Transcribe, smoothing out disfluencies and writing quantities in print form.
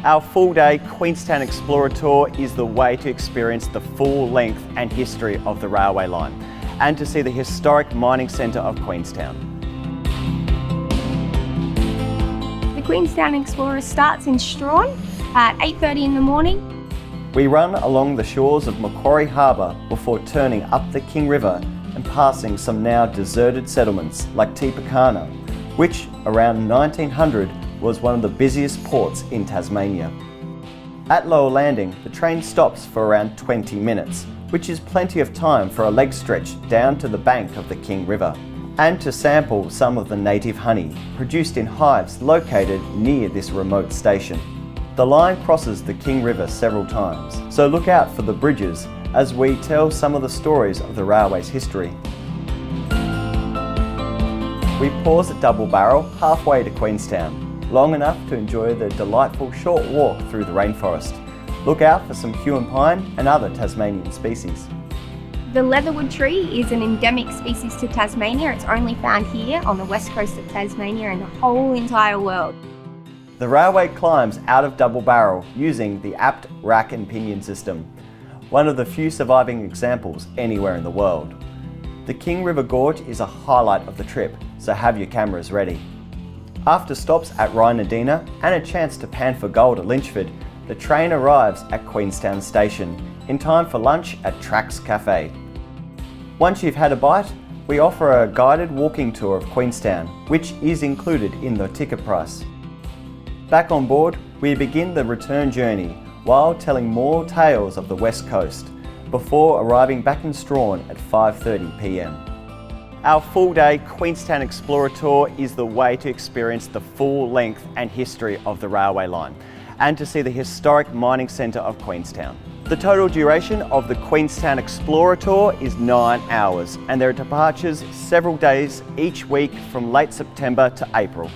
Our full-day Queenstown Explorer tour is the way to experience the full length and history of the railway line and to see the historic mining centre of Queenstown. The Queenstown Explorer starts in Strahan at 8:30 in the morning. We run along the shores of Macquarie Harbour before turning up the King River and passing some now deserted settlements like TasVacations, which around 1900 was one of the busiest ports in Tasmania. At Lower Landing, the train stops for around 20 minutes, which is plenty of time for a leg stretch down to the bank of the King River and to sample some of the native honey produced in hives located near this remote station. The line crosses the King River several times, so look out for the bridges as we tell some of the stories of the railway's history. We pause at Double Barrel halfway to Queenstown, long enough to enjoy the delightful short walk through the rainforest. Look out for some hue and pine and other Tasmanian species. The Leatherwood Tree is an endemic species to Tasmania. It's only found here on the west coast of Tasmania and the whole entire world. The railway climbs out of Double Barrel using the apt rack and pinion system, one of the few surviving examples anywhere in the world. The King River Gorge is a highlight of the trip, so have your cameras ready. After stops at Rynadina and a chance to pan for gold at Lynchford, the train arrives at Queenstown Station in time for lunch at Tracks Cafe. Once you've had a bite, we offer a guided walking tour of Queenstown, which is included in the ticket price. Back on board, we begin the return journey while telling more tales of the West Coast before arriving back in Strahan at 5:30 p.m. Our full-day Queenstown Explorer tour is the way to experience the full length and history of the railway line and to see the historic mining centre of Queenstown. The total duration of the Queenstown Explorer tour is 9 hours and there are departures several days each week from late September to April.